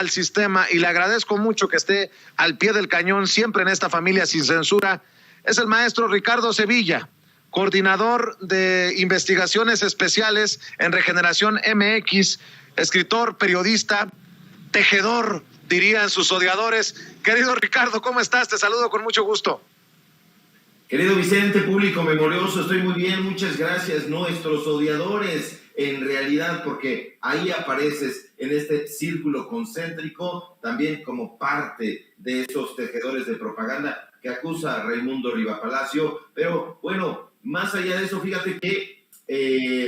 al sistema y le agradezco mucho que esté al pie del cañón siempre en esta familia sin censura, es el maestro Ricardo Sevilla, coordinador de investigaciones especiales en Regeneración MX, escritor, periodista, tejedor, dirían sus odiadores. Querido Ricardo, ¿cómo estás? Te saludo con mucho gusto. Querido Vicente, público memorioso, estoy muy bien, muchas gracias. Nuestros odiadores, en realidad, porque ahí apareces en este círculo concéntrico, también como parte de esos tejedores de propaganda que acusa a Raimundo Rivapalacio. Pero bueno, más allá de eso, fíjate que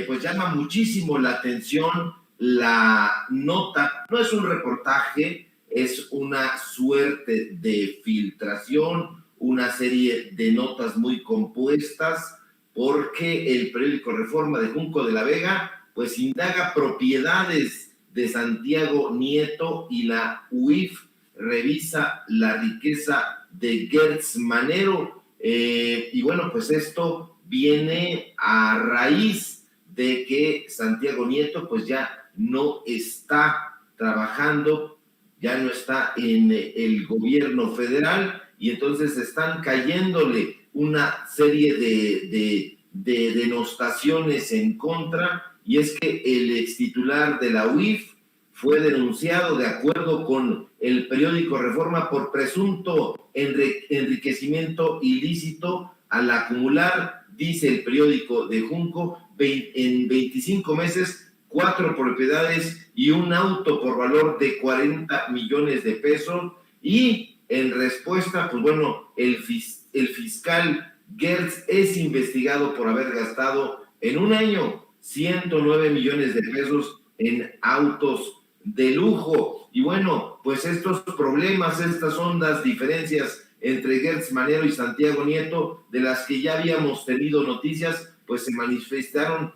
pues llama muchísimo la atención la nota. No es un reportaje, es una suerte de filtración, una serie de notas muy compuestas, porque el periódico Reforma de Junco de la Vega pues indaga propiedades de Santiago Nieto y la UIF revisa la riqueza de Gertz Manero. Y bueno, pues esto viene a raíz de que Santiago Nieto pues ya no está trabajando, ya no está en el gobierno federal, y entonces están cayéndole una serie de denostaciones en contra, y es que el extitular de la UIF fue denunciado, de acuerdo con el periódico Reforma, por presunto enriquecimiento ilícito al acumular, dice el periódico de Junco, en 25 meses, 4 propiedades y un auto por valor de 40 millones de pesos, y en respuesta, pues bueno, el fiscal Gertz es investigado por haber gastado en un año 109 millones de pesos en autos de lujo. Y bueno, pues estos problemas, estas hondas diferencias entre Gertz Manero y Santiago Nieto, de las que ya habíamos tenido noticias, pues se manifestaron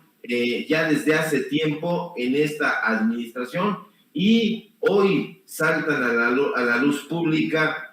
ya desde hace tiempo en esta administración, y hoy saltan a la luz pública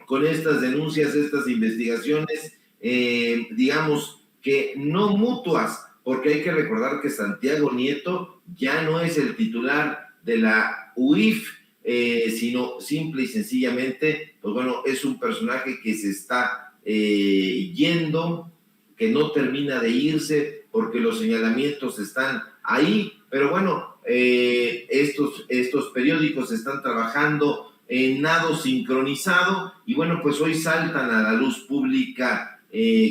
con estas denuncias, estas investigaciones, digamos que no mutuas, porque hay que recordar que Santiago Nieto ya no es el titular de la UIF, sino simple y sencillamente, pues bueno, es un personaje que se está yendo, que no termina de irse, porque los señalamientos están ahí, pero bueno, estos periódicos están trabajando en nado sincronizado, y bueno, pues hoy saltan a la luz pública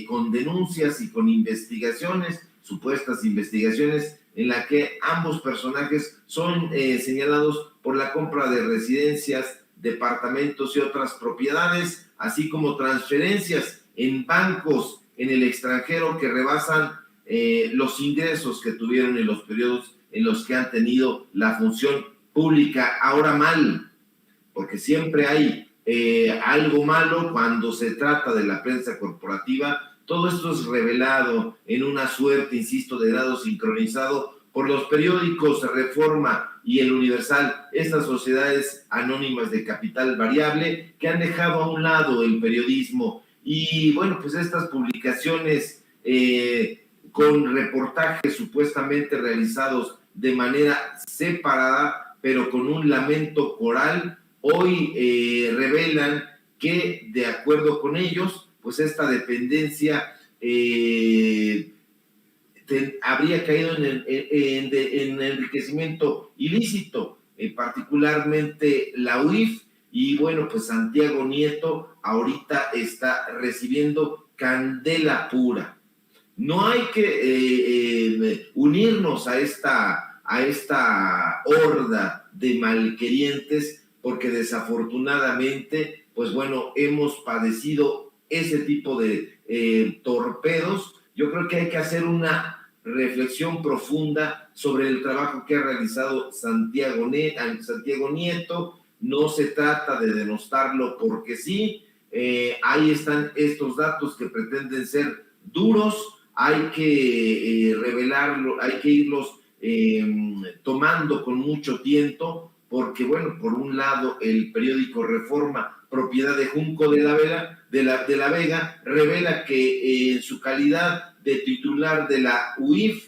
con denuncias y con investigaciones, supuestas investigaciones, en la que ambos personajes son señalados por la compra de residencias, departamentos y otras propiedades, así como transferencias en bancos en el extranjero que rebasan los ingresos que tuvieron en los periodos en los que han tenido la función pública. Ahora mal, porque siempre hay algo malo cuando se trata de la prensa corporativa. Todo esto es revelado en una suerte, insisto, de grado sincronizado por los periódicos Reforma y El Universal, estas sociedades anónimas de capital variable que han dejado a un lado el periodismo. Y bueno, pues estas publicaciones con reportajes supuestamente realizados de manera separada, pero con un lamento coral, hoy revelan que, de acuerdo con ellos, pues esta dependencia habría caído en enriquecimiento ilícito, particularmente la UIF, y bueno, pues Santiago Nieto ahorita está recibiendo candela pura. No hay que unirnos a esta horda de malquerientes, porque desafortunadamente, pues bueno, hemos padecido ese tipo de torpedos. Yo creo que hay que hacer una reflexión profunda sobre el trabajo que ha realizado Santiago Nieto. No se trata de denostarlo porque sí. Ahí están estos datos que pretenden ser duros. Hay que revelarlo, hay que irlos tomando con mucho tiento, porque bueno, por un lado el periódico Reforma, propiedad de Junco de la Vega, revela que en su calidad de titular de la UIF,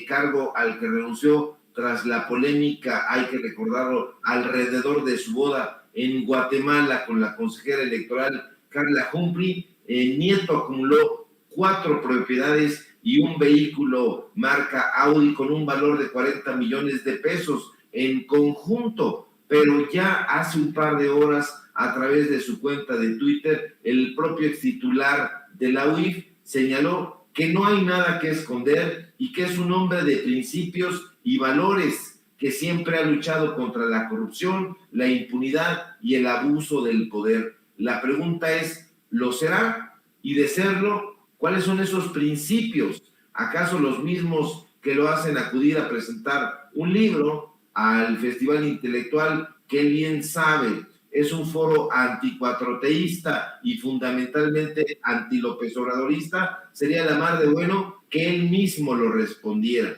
cargo al que renunció tras la polémica, hay que recordarlo, alrededor de su boda en Guatemala con la consejera electoral Carla Humphrey. Nieto acumuló 4 propiedades y un vehículo marca Audi con un valor de 40 millones de pesos en conjunto, pero ya hace un par de horas, a través de su cuenta de Twitter, el propio extitular de la UIF señaló que no hay nada que esconder y que es un hombre de principios y valores, que siempre ha luchado contra la corrupción, la impunidad y el abuso del poder. La pregunta es, ¿lo será? Y de serlo, ¿cuáles son esos principios? ¿Acaso los mismos que lo hacen acudir a presentar un libro al Festival Intelectual, que él bien sabe es un foro anticuatroteísta y fundamentalmente anti-López Obradorista? Sería la mar de bueno que él mismo lo respondiera.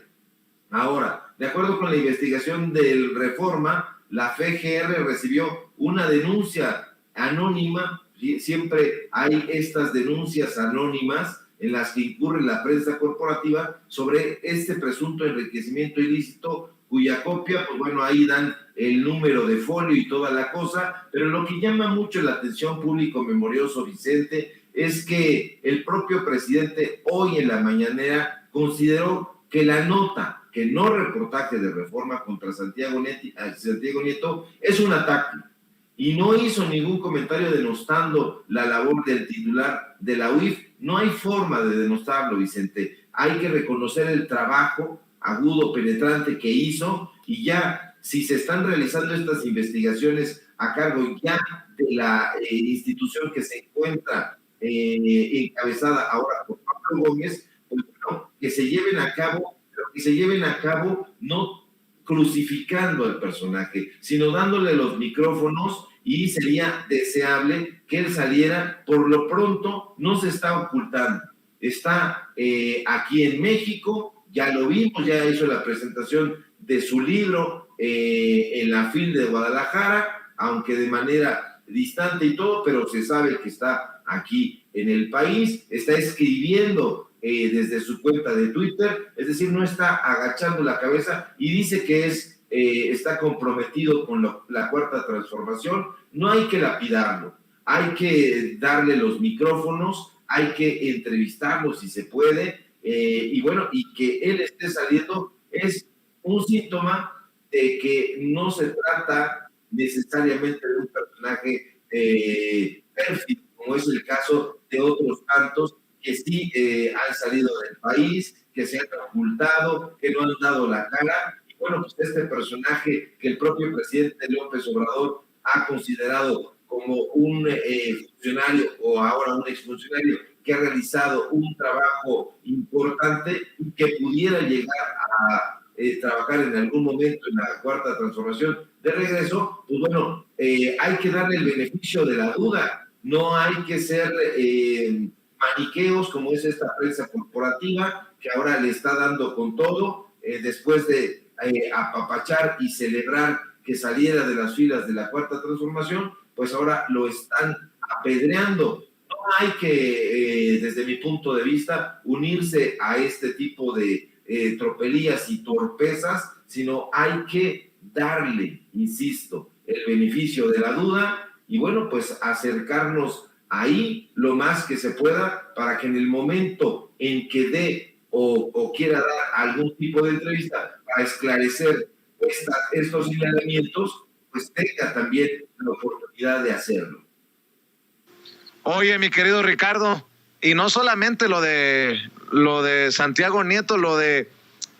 Ahora, de acuerdo con la investigación del Reforma, la FGR recibió una denuncia anónima. Siempre hay estas denuncias anónimas en las que incurre la prensa corporativa sobre este presunto enriquecimiento ilícito, cuya copia, pues bueno, ahí dan el número de folio y toda la cosa, pero lo que llama mucho la atención, público memorioso, Vicente, es que el propio presidente hoy en la mañanera consideró que la nota, que no reportaje de Reforma contra Santiago Nieto, es un ataque, y no hizo ningún comentario denostando la labor del titular de la UIF. No hay forma de denostarlo, Vicente. Hay que reconocer el trabajo agudo, penetrante que hizo, y ya, si se están realizando estas investigaciones a cargo ya de la institución que se encuentra encabezada ahora por Pablo Gómez, pues bueno, que se lleven a cabo, pero que se lleven a cabo no crucificando al personaje, sino dándole los micrófonos, y sería deseable que él saliera. Por lo pronto no se está ocultando, está aquí en México, ya lo vimos, ya hizo la presentación de su libro en la FIL de Guadalajara, aunque de manera distante y todo, pero se sabe que está aquí en el país, está escribiendo desde su cuenta de Twitter, es decir, no está agachando la cabeza, y dice que está comprometido con la cuarta transformación. No hay que lapidarlo, hay que darle los micrófonos, hay que entrevistarlo si se puede, y bueno, y que él esté saliendo es un síntoma de que no se trata necesariamente de un personaje pérfido, como es el caso de otros tantos que sí han salido del país, que se han ocultado, que no han dado la cara. Y bueno, pues este personaje que el propio presidente López Obrador ha considerado como un funcionario, o ahora un exfuncionario, que ha realizado un trabajo importante y que pudiera llegar a trabajar en algún momento en la cuarta transformación de regreso, pues bueno, hay que darle el beneficio de la duda. No hay que ser maniqueos como es esta prensa corporativa que ahora le está dando con todo, después de apapachar y celebrar que saliera de las filas de la cuarta transformación, pues ahora lo están apedreando. No hay que, desde mi punto de vista, unirse a este tipo de tropelías y torpezas, sino hay que darle, insisto, el beneficio de la duda, y bueno, pues acercarnos ahí lo más que se pueda, para que en el momento en que dé o quiera dar algún tipo de entrevista para esclarecer estos señalamientos, pues tenga también la oportunidad de hacerlo. Oye, mi querido Ricardo, y no solamente lo de Santiago Nieto, lo de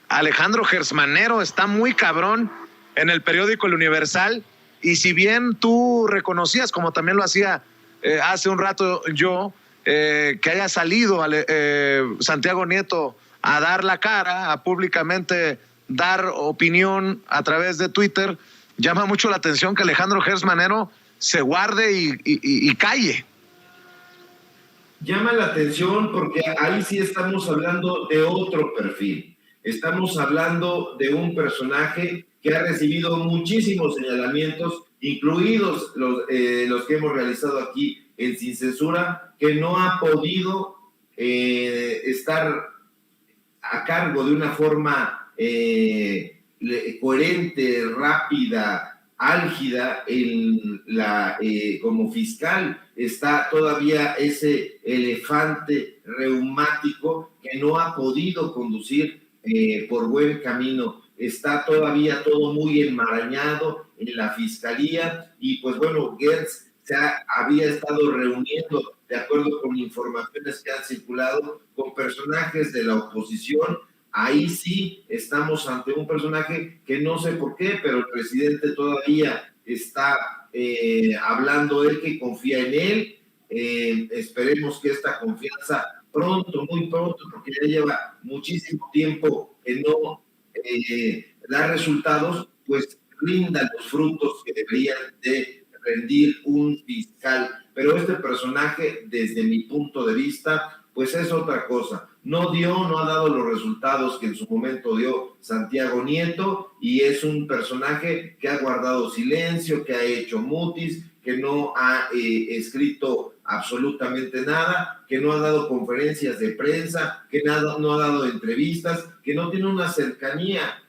Alejandro Gersmanero está muy cabrón en el periódico El Universal, y si bien tú reconocías, como también lo hacía hace un rato yo, que haya salido Santiago Nieto a dar la cara, a públicamente dar opinión a través de Twitter, llama mucho la atención que Alejandro Gersmanero se guarde y calle. Llama la atención porque ahí sí estamos hablando de otro perfil. Estamos hablando de un personaje que ha recibido muchísimos señalamientos, incluidos los que hemos realizado aquí en Sin Censura, que no ha podido estar a cargo de una forma coherente, rápida, álgida en la, como fiscal. Está todavía ese elefante reumático que no ha podido conducir por buen camino. Está todavía todo muy enmarañado en la fiscalía y pues bueno, Gertz había estado reuniendo, de acuerdo con informaciones que han circulado, con personajes de la oposición. Ahí sí estamos ante un personaje que no sé por qué, pero el presidente todavía está hablando él que confía en él. Esperemos que esta confianza pronto, muy pronto, porque ya lleva muchísimo tiempo que no da resultados, pues rinda los frutos que deberían de rendir un fiscal. Pero este personaje, desde mi punto de vista, pues es otra cosa. No ha dado los resultados que en su momento dio Santiago Nieto, y es un personaje que ha guardado silencio, que ha hecho mutis, que no ha escrito absolutamente nada, que no ha dado conferencias de prensa, que no ha dado entrevistas, que no tiene una cercanía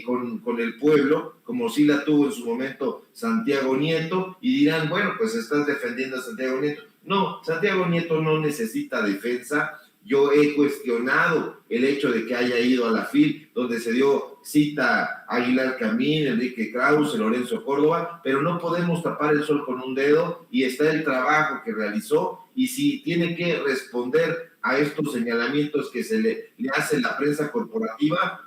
con el pueblo, como sí la tuvo en su momento Santiago Nieto, y dirán, bueno, pues estás defendiendo a Santiago Nieto. No, Santiago Nieto no necesita defensa. Yo he cuestionado el hecho de que haya ido a la FIL, donde se dio cita a Aguilar Camín, Enrique Krause, Lorenzo Córdoba, pero no podemos tapar el sol con un dedo, y está el trabajo que realizó, y si tiene que responder a estos señalamientos que se le hace la prensa corporativa,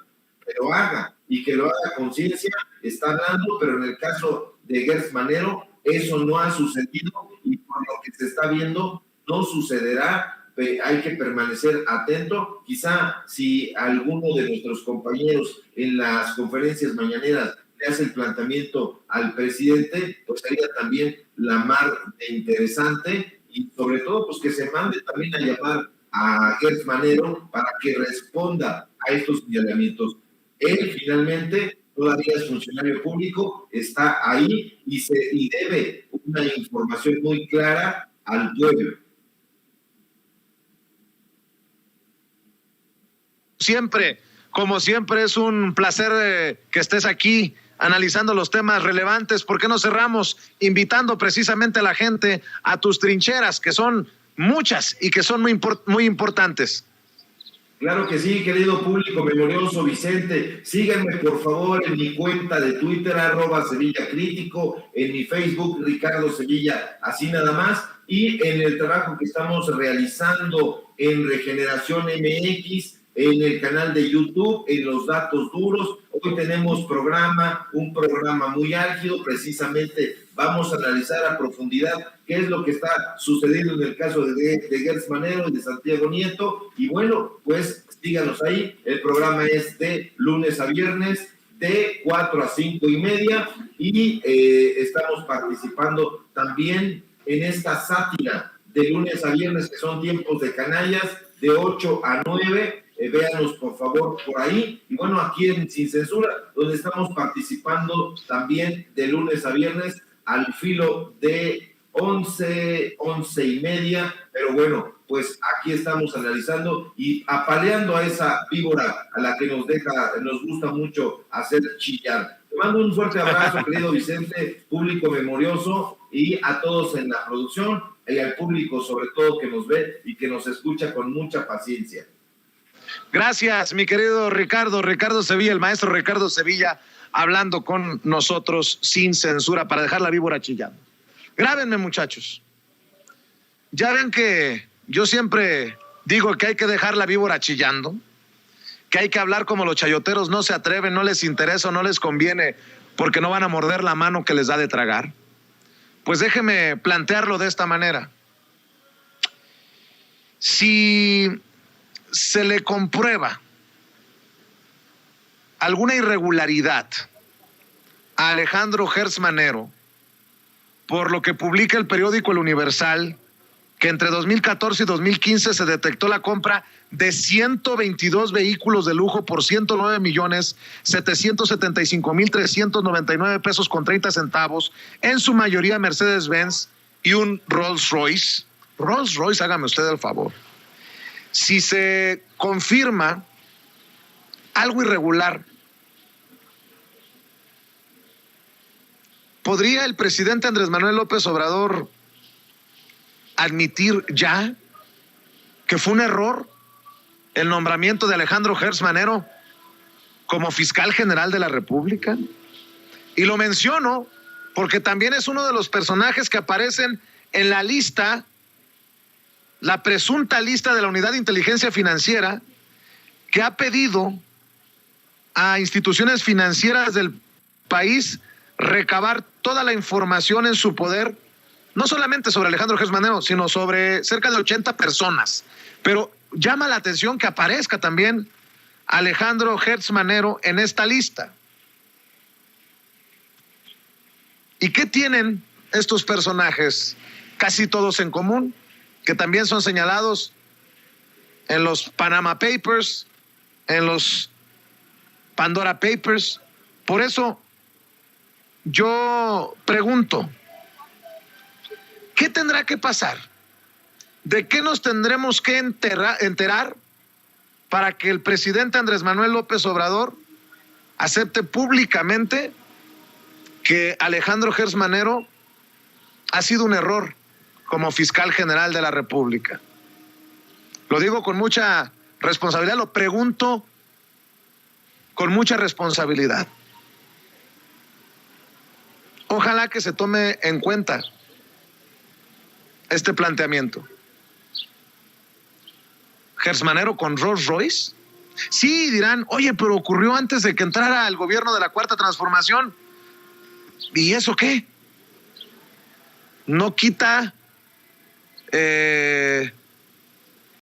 que lo haga, y que lo haga con ciencia. Está hablando, pero en el caso de Gertz Manero, eso no ha sucedido, y por lo que se está viendo, no sucederá. Hay que permanecer atento. Quizá si alguno de nuestros compañeros en las conferencias mañaneras le hace el planteamiento al presidente, pues sería también la mar de interesante, y sobre todo pues que se mande también a llamar a Gertz Manero para que responda a estos señalamientos. Él finalmente todavía es funcionario público, está ahí y debe una información muy clara al pueblo. Como siempre, es un placer que estés aquí analizando los temas relevantes. ¿Por qué no cerramos invitando precisamente a la gente a tus trincheras, que son muchas y que son muy importantes? Claro que sí, querido público memorioso, Vicente. Síganme, por favor, en mi cuenta de Twitter, @SevillaCrítico, en mi Facebook, Ricardo Sevilla, así nada más, y en el trabajo que estamos realizando en Regeneración MX, en el canal de YouTube, en Los Datos Duros. Hoy tenemos un programa muy álgido. Precisamente vamos a analizar a profundidad qué es lo que está sucediendo en el caso de Gertz Manero y de Santiago Nieto. Y bueno, pues síganos ahí. El programa es de lunes a viernes, de 4 a 5:30, y estamos participando también en esta sátira de lunes a viernes, que son Tiempos de Canallas, de 8 a 9. Véanos por favor por ahí. Y bueno, aquí en Sin Censura, donde estamos participando también de lunes a viernes al filo de 11:30. Pero bueno, pues aquí estamos analizando y apaleando a esa víbora a la que nos gusta mucho hacer chillar. Te mando un fuerte abrazo, querido Vicente, público memorioso, y a todos en la producción, y al público sobre todo que nos ve y que nos escucha con mucha paciencia. Gracias, mi querido Ricardo Sevilla, el maestro Ricardo Sevilla, hablando con nosotros sin censura para dejar la víbora chillando. Grábenme, muchachos. Ya ven que yo siempre digo que hay que dejar la víbora chillando, que hay que hablar como los chayoteros no se atreven, no les interesa o no les conviene, porque no van a morder la mano que les da de tragar. Pues déjeme plantearlo de esta manera. Si se le comprueba alguna irregularidad a Alejandro Gertz Manero, por lo que publica el periódico El Universal, que entre 2014 y 2015 se detectó la compra de 122 vehículos de lujo por 109,775,399 pesos con 30 centavos, en su mayoría Mercedes-Benz y un Rolls-Royce. Rolls-Royce, hágame usted el favor. Si se confirma algo irregular ¿podría el presidente Andrés Manuel López Obrador admitir ya que fue un error el nombramiento de Alejandro Gertz Manero como fiscal general de la República? Y lo menciono porque también es uno de los personajes que aparecen en la lista, la presunta lista de la Unidad de Inteligencia Financiera, que ha pedido a instituciones financieras del país recabar toda la información en su poder, no solamente sobre Alejandro Gertz Manero, sino sobre cerca de 80 personas. Pero llama la atención que aparezca también Alejandro Gertz Manero en esta lista. ¿Y qué tienen estos personajes? Casi todos en común, que también son señalados en los Panama Papers, en los Pandora Papers. Por eso yo pregunto, ¿qué tendrá que pasar? ¿De qué nos tendremos que enterar para que el presidente Andrés Manuel López Obrador acepte públicamente que Alejandro Gertz Manero ha sido un error como fiscal general de la República? Lo digo con mucha responsabilidad, lo pregunto con mucha responsabilidad. Ojalá que se tome en cuenta este planteamiento. Gertz Manero con Rolls Royce. Sí, dirán, oye, pero ocurrió antes de que entrara el gobierno de la Cuarta Transformación. ¿Y eso qué? No quita